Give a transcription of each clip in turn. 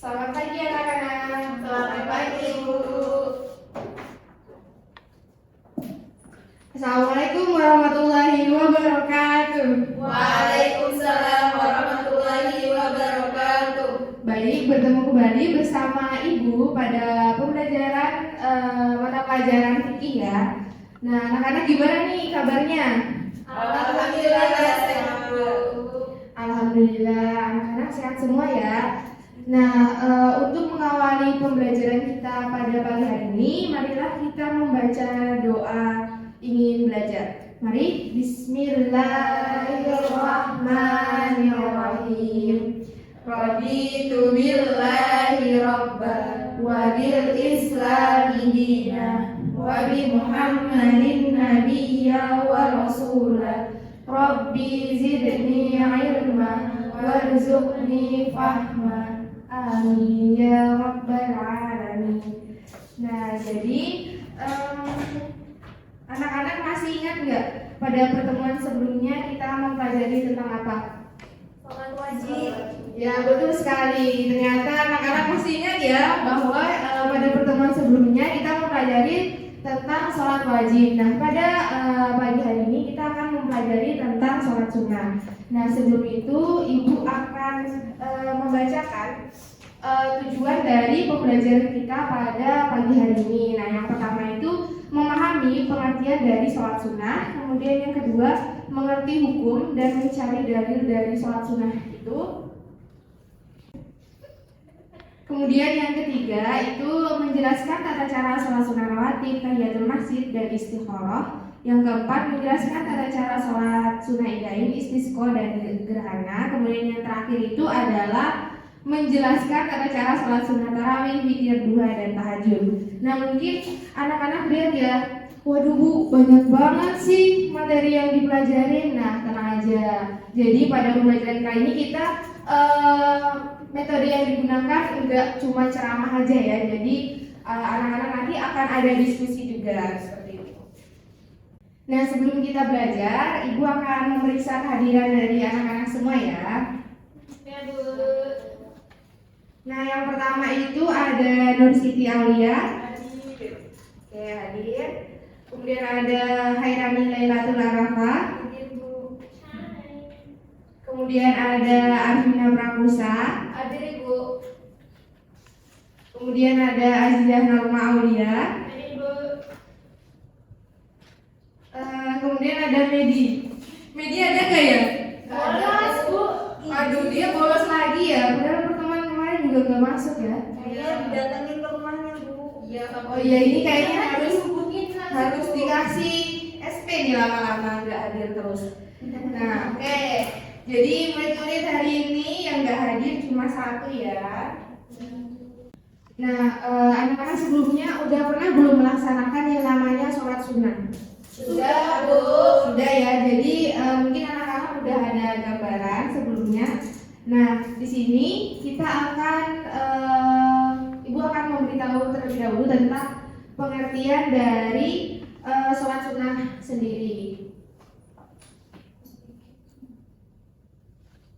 Selamat pagi anak-anak. Selamat pagi Ibu. Assalamualaikum warahmatullahi wabarakatuh. Waalaikumsalam warahmatullahi wabarakatuh. Baik, bertemu kembali bersama Ibu pada pembelajaran mata pelajaran fikih ya. Nah, anak-anak gimana nih kabarnya? Alhamdulillah sehat Bu. Alhamdulillah, anak-anak sehat semua ya. Nah, untuk mengawali pembelajaran kita pada pagi hari ini, marilah kita membaca doa ingin belajar. Mari, Bismillahirrahmanirrahim. Raditu billahi rabba wa bil islami dina wa bi Muhammadin nabiyya wa rasula. Rabbi zidni ilma warzuqni fahma. Amin ya rabbal alamin. Nah, jadi anak-anak masih ingat nggak pada pertemuan sebelumnya kita mempelajari tentang apa? Sholat wajib. Ya, betul sekali. Ternyata anak-anak masih ingat ya bahwa pada pertemuan sebelumnya kita mempelajari tentang sholat wajib. Nah, pada pagi hari ini kita akan mempelajari tentang sholat sunnah. Nah, sebelum itu Ibu akan membacakan tujuan dari pembelajaran kita pada pagi hari ini. Nah, yang pertama itu memahami pengertian dari sholat sunnah. Kemudian yang kedua, mengerti hukum dan mencari dalil dari sholat sunnah itu. Kemudian yang ketiga itu menjelaskan tata cara sholat sunnah rawatib, tahiyatul masjid, dan istikharah. Yang keempat menjelaskan tata cara sholat sunnah idain, istisqa, dan gerhana. Kemudian yang terakhir itu adalah menjelaskan tata cara sholat sunnah tarawih, witir, duha, dan tahajud. Nah, mungkin anak-anak lihat ya, waduh Bu, banyak banget sih materi yang dipelajarin. Nah, tenang aja. Jadi pada pembelajaran kali ini kita metode yang digunakan enggak cuma ceramah aja ya. Jadi anak-anak nanti akan ada diskusi juga seperti itu. Nah, sebelum kita belajar, Ibu akan memeriksa kehadiran dari anak-anak semua ya. Ya Bu. Nah, yang pertama itu ada Nur Siti Aulia. Hadir. Oke, hadir. Kemudian ada Hairani Lailatul Arafah. Hadir Bu. Kemudian ada Arvina Pramusa. Hadir Ibu. Kemudian ada Azizah Nalma Aulia. Hadir Bu. Kemudian ada Medi. Medi ada nggak ya? Bolos Bu. Aduh, dia bolos lagi ya. Padahal pertemuan kemarin juga nggak masuk ya. Iya, didatengin ke rumahnya Bu. Iya, Oh iya, ini kayaknya harus dikasih SP nih lama-lama nggak hadir terus. Nah, oke. Jadi murid-murid hari ini yang nggak hadir cuma satu ya. Nah, anak-anak sebelumnya udah pernah belum melaksanakan yang namanya sholat sunnah? Sudah Bu. Sudah ya. Jadi mungkin anak-anak udah ada gambaran sebelumnya. Nah, di sini kita akan Ibu akan memberitahu terlebih dahulu tentang pengertian dari sholat sunnah sendiri.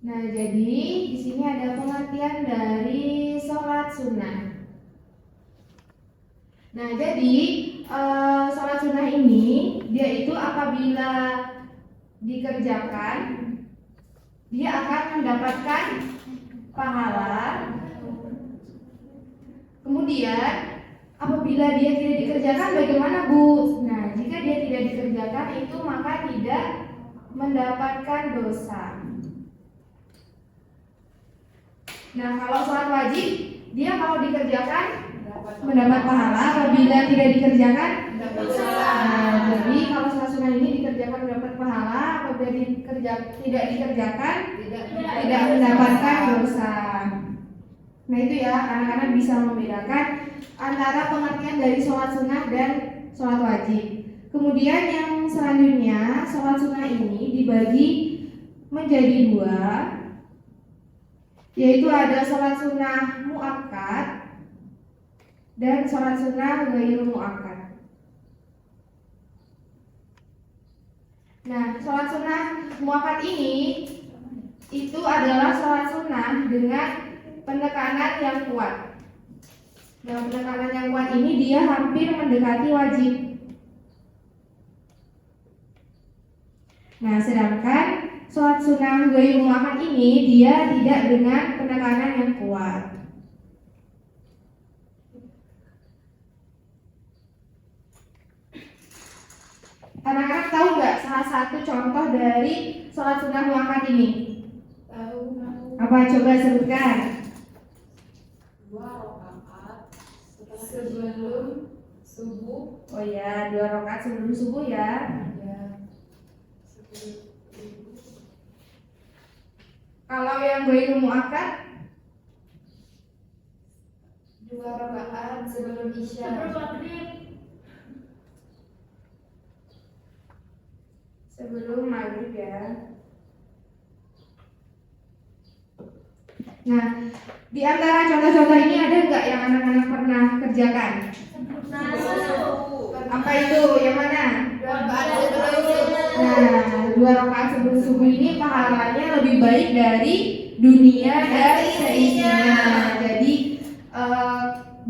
Nah, jadi di sini ada pengertian dari sholat sunnah. Nah, jadi sholat sunnah ini dia itu apabila dikerjakan dia akan mendapatkan pahala. Kemudian apabila dia tidak dikerjakan bagaimana Bu? Nah, jika dia tidak dikerjakan itu maka tidak mendapatkan dosa. Nah, kalau sholat wajib dia kalau dikerjakan mendapat pahala, apabila tidak dikerjakan Dosa. Nah, jadi kalau sholat sunnah ini dikerjakan mendapat pahala, apabila tidak dikerjakan tidak mendapatkan dosa. Nah, itu ya, anak-anak bisa membedakan antara pengertian dari sholat sunnah dan sholat wajib. Kemudian yang selanjutnya, sholat sunnah ini dibagi menjadi dua, yaitu ada sholat sunnah muakkad dan sholat sunnah ghairu muakkad. Nah, sholat sunnah muakkad ini itu adalah sholat sunnah dengan penekanan yang kuat. Nah, penekanan yang kuat ini dia hampir mendekati wajib. Nah, sedangkan sholat sunnah ghairul muakkad ini dia tidak dengan penekanan yang kuat. Anak-anak tahu nggak salah satu contoh dari sholat sunnah muakkad ini? Tahu. Apa coba sebutkan? 2 rakaat sebelum subuh. Oh ya, 2 rakaat sebelum subuh ya. Ya. Sebelum subuh. Kalau yang ghairul muakkad 2 rakaat sebelum isya. Sebelum maghrib ya. Nah, di antara contoh-contoh ini ada nggak yang anak-anak pernah kerjakan? Apa itu? Yang mana? 2 rakaat sebelum subuh. Nah, 2 rakaat sebelum subuh ini pahalanya lebih baik dari dunia dan seisinya. Jadi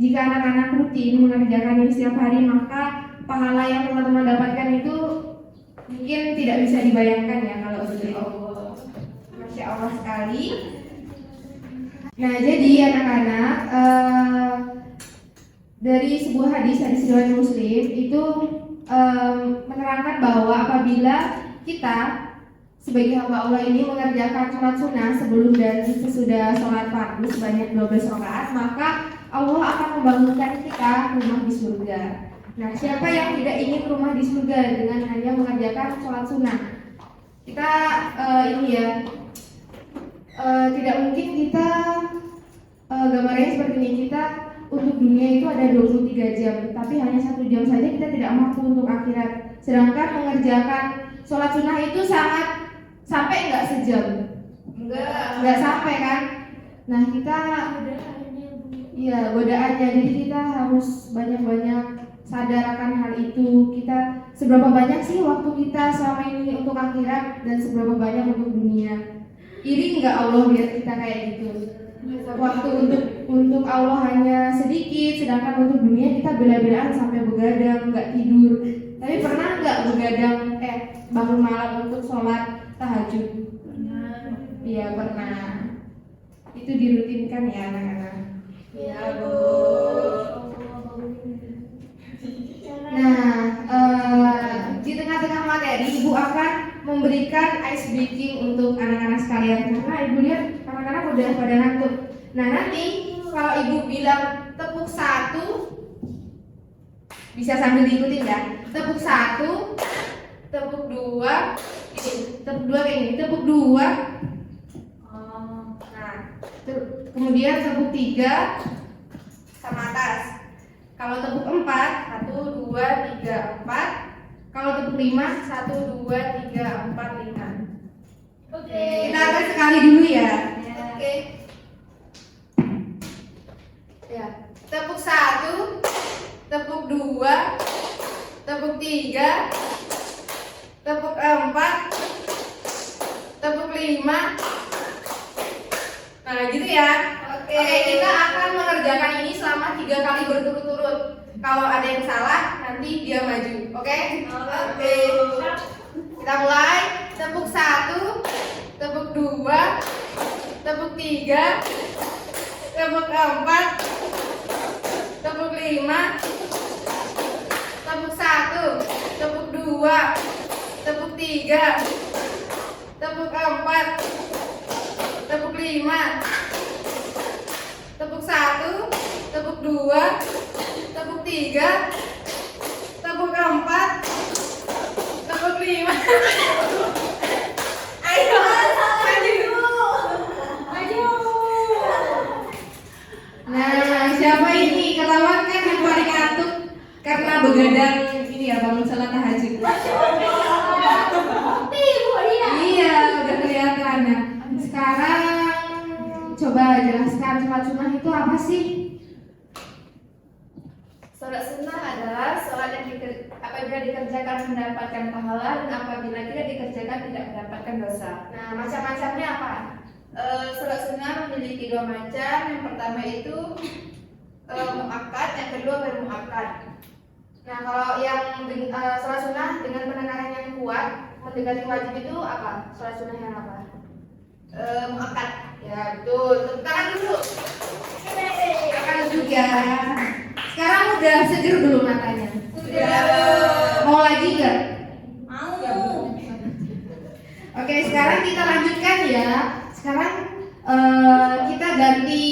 jika anak-anak rutin mengerjakan ini setiap hari, maka pahala yang teman-teman dapatkan itu mungkin tidak bisa dibayangkan ya kalau dari Allah. Masya Allah sekali. Nah, jadi anak-anak dari sebuah hadis riwayat Muslim itu menerangkan bahwa apabila kita sebagai hamba Allah ini mengerjakan sholat sunnah sebelum dan sesudah sholat fardu sebanyak 12 rakaat, maka Allah akan membangunkan kita rumah di surga. Nah, siapa yang tidak ingin rumah di surga dengan hanya mengerjakan sholat sunnah? Kita ini ya, tidak mungkin kita gambarnya seperti ini. Kita untuk dunia itu ada 23 jam, tapi hanya 1 jam saja kita tidak mampu untuk akhirat. Sedangkan mengerjakan sholat sunnah itu sampai nggak sejam? Nggak sampai kan? Nah, kita iya godaannya. Jadi kita harus banyak-banyak sadar akan hal itu. Kita seberapa banyak sih waktu kita selama ini untuk akhirat dan seberapa banyak untuk dunia. Iri nggak Allah lihat kita kayak gitu? Waktu untuk Allah hanya sedikit, sedangkan untuk dunia kita bela-belaan sampai begadang, nggak tidur. Tapi pernah nggak begadang bangun malam untuk sholat tahajud? Iya pernah. Itu dirutinkan ya anak-anak. Ya, Bu. Nah, di tengah-tengah materi Ibu akan memberikan ice breaking untuk anak-anak sekalian. Karena Ibu lihat anak-anak udah pada ngantuk. Nah, nanti kalau Ibu bilang tepuk 1, bisa sambil diikutin ya. Tepuk 1, tepuk 2, ini tepuk 2 kayak gini, tepuk 2. Nah, kemudian tepuk 3 sama atas. Kalau tepuk 4, 1, 2, 3, 4. Kalau tepuk 5, 1, 2, 3, 4, 5. Oke. Kita akan sekali dulu ya. Oke. Ya. Tepuk 1, tepuk 2, tepuk 3, tepuk 4, tepuk 5. Nah, gitu ya. Oke, kita akan mengerjakan ini selama 3 kali berturut-turut. Kalau ada yang salah, nanti dia maju. Oke? Oke. Kita mulai. Tepuk 1, tepuk 2, tepuk 3, tepuk 4, tepuk 5, tepuk 1, tepuk 2, tepuk 3, tepuk 4, tepuk 5, tepuk 1, tepuk 2, tepuk 3, tepuk 4, tepuk 5. Ayo, maju. Nah, siapa ini? Ketahuan kan yang paling ngantuk karena begadang ini ya, bangun salat tahajud. Iya, udah kelihatan. Nah, sekarang coba jelaskan sholat sunnah itu apa sih? Sholat sunnah adalah sholat yang apabila dikerjakan mendapatkan pahala dan apabila tidak dikerjakan tidak mendapatkan dosa. Nah, macam-macamnya apa? Sholat sunnah memiliki memiliki dua macam. Yang pertama itu muakkad, yang kedua ghair muakkad. Nah, kalau yang sholat sunnah dengan penekanan yang kuat mendekati wajib itu apa? Sholat sunnah yang apa? Muakkad. Ya betul. Tepuk tangan dulu. Tangan juga. Sekarang udah seger belum matanya? Sudah. Mau lagi nggak? Mau. Oke, sekarang kita lanjutkan ya. Sekarang kita ganti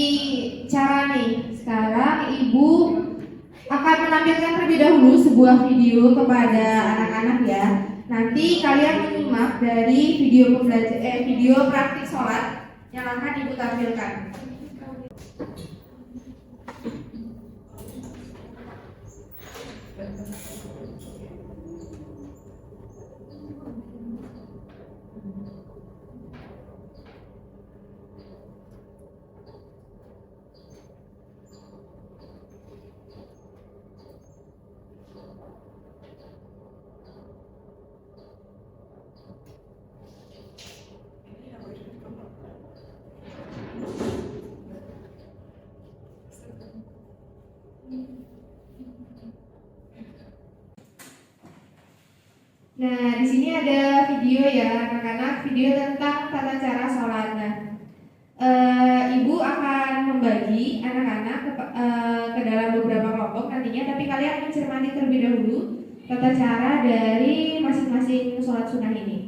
cara nih. Sekarang Ibu akan menampilkan terlebih dahulu sebuah video kepada anak-anak ya. Nanti kalian menyimak dari video praktik sholat yang akan Ibu tampilkan. Nah, di sini ada video ya anak-anak, video tentang tata cara sholat. Nah, Ibu akan membagi anak-anak ke dalam beberapa kelompok nantinya, tapi kalian mencermati terlebih dahulu tata cara dari masing-masing sholat sunnah ini.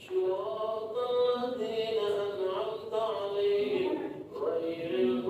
صراط الذين أنعمت عليهم غير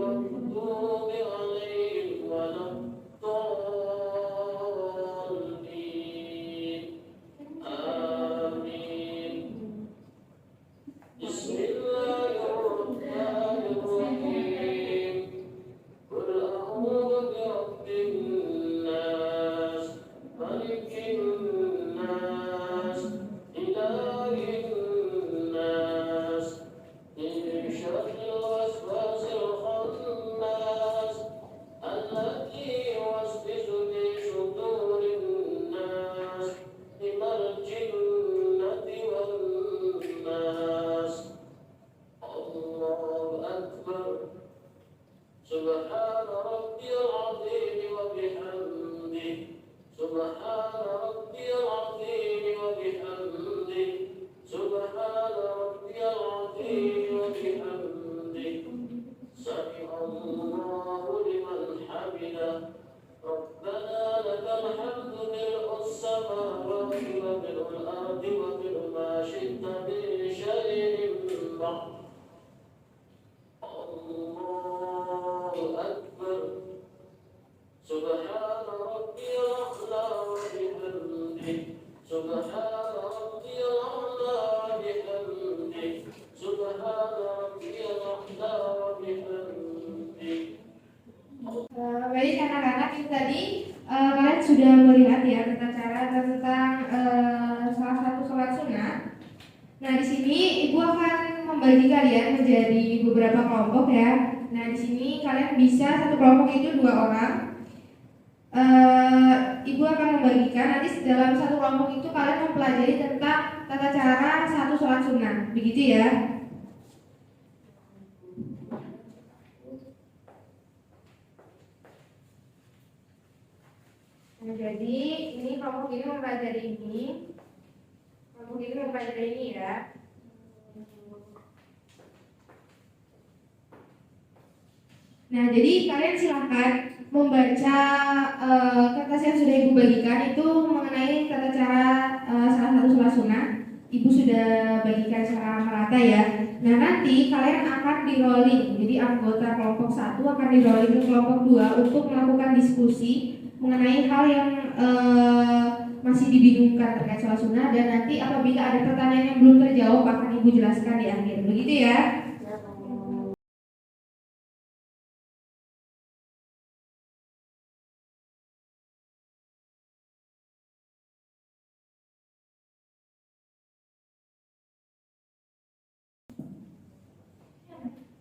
حمده ربنا لك الحمد ملء السماوات وملء الأرض وملء ما شئت من شيء بعد الله أكبر سبحان ربي الأعلى وبحمده سبحان ربي الأعلى وبحمده سبحان ربي الأعلى وبحمده. Baik anak-anak, itu tadi kalian sudah melihat ya tata cara tentang salah satu sholat sunnah. Nah di sini ibu akan membagi kalian menjadi beberapa kelompok ya. Nah di sini kalian bisa satu kelompok itu 2 orang. Ibu akan membagikan nanti dalam satu kelompok itu kalian mempelajari tentang tata cara satu sholat sunnah, begitu ya. Nah, jadi ini kelompok ini mempelajari ini, kelompok ini mempelajari ini ya. Nah, jadi kalian silahkan membaca kertas yang sudah ibu bagikan itu mengenai tata cara salah satu sholat sunnah. Ibu sudah bagikan secara merata ya. Nah, nanti kalian akan di rolling. Jadi anggota kelompok 1 akan di rolling ke kelompok 2 untuk melakukan diskusi mengenai hal yang masih dibingungkan terkait sholat sunnah, dan nanti apabila ada pertanyaan yang belum terjawab akan ibu jelaskan di akhir, begitu ya.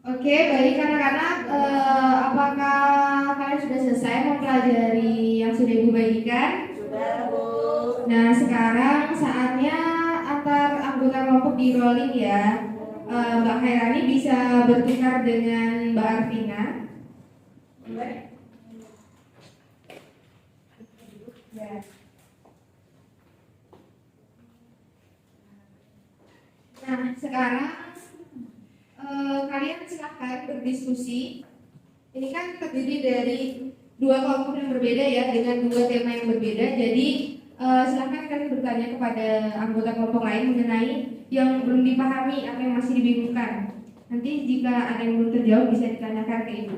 Oke, baik anak-anak, apakah kalian sudah selesai mempelajari yang sudah ibu bagikan? Sudah, Bu. Nah, sekarang saatnya antar anggota kelompok di rolling ya. Mbak Khairani bisa bertukar dengan Mbak Arvina. Ya. Nah, sekarang kalian silahkan berdiskusi. Ini kan terdiri dari 2 kelompok yang berbeda ya, dengan 2 tema yang berbeda. Jadi silahkan kalian bertanya kepada anggota kelompok lain mengenai yang belum dipahami atau yang masih dibingungkan. Nanti jika ada yang belum terjawab bisa ditanyakan ke ibu.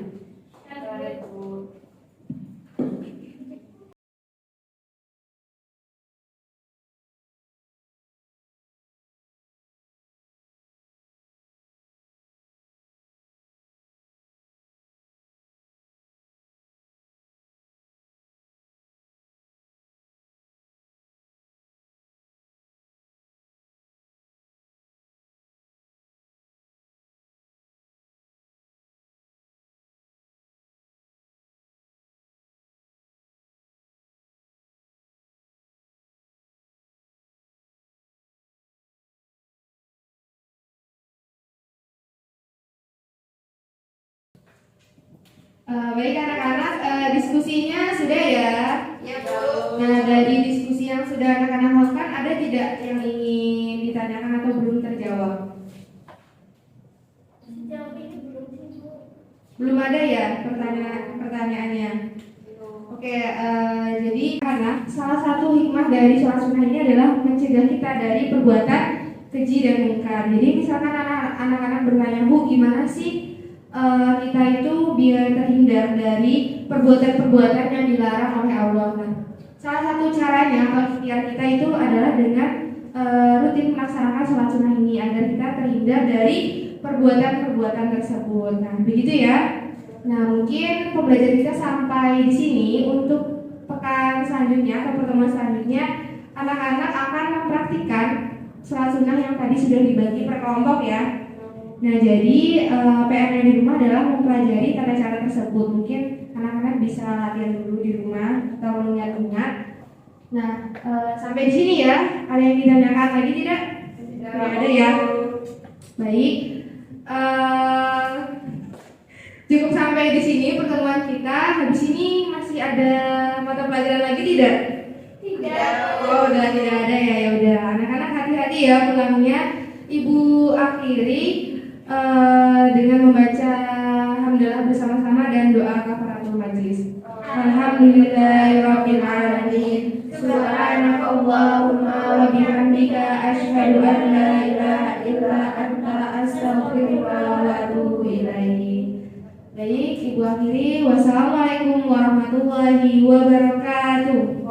Baik anak-anak, diskusinya sudah ya. Ya, Bu. Nah, dari diskusi yang sudah anak-anak lakukan, ada tidak yang ingin ditanyakan atau belum terjawab? Belum ada ya pertanyaannya. Oke, jadi karena salah satu hikmah dari sholat sunnah ini adalah mencegah kita dari perbuatan keji dan mungkar. Jadi misalkan anak-anak bertanya, Bu, gimana sih kita itu biar terhindar dari perbuatan-perbuatan yang dilarang oleh Allah. Nah, salah satu caranya atau ikhtiar kita itu adalah dengan rutin melaksanakan sholat sunnah ini agar kita terhindar dari perbuatan-perbuatan tersebut. Nah, begitu ya. Nah, mungkin pembelajaran kita sampai di sini. Untuk pekan selanjutnya atau pertemuan selanjutnya, anak-anak akan mempraktikkan sholat sunnah yang tadi sudah dibagi per kelompok ya. Nah, jadi PR-nya di rumah adalah mempelajari tata cara tersebut. Mungkin anak-anak bisa latihan dulu di rumah atau mengingat-ingat. Nah, sampai di sini ya. Ada yang ditanyakan lagi tidak? Tidak ada ya. Baik. Cukup sampai di sini pertemuan kita. Habis ini masih ada mata pelajaran lagi tidak? Tidak. Oh, udah tidak ada ya. Ya udah. Anak-anak hati-hati ya pulangnya. Ibu akhiri dengan membaca Alhamdulillah bersama-sama dan doa kafaratul majlis. Alhamdulillahirabbil alamin. Subhanakallahumma wa bihamdika asyhadu an la ilaha illa anta astaghfiruka wa atubu ilaik. Baik, Ibu akhiri. Wassalamualaikum warahmatullahi wabarakatuh.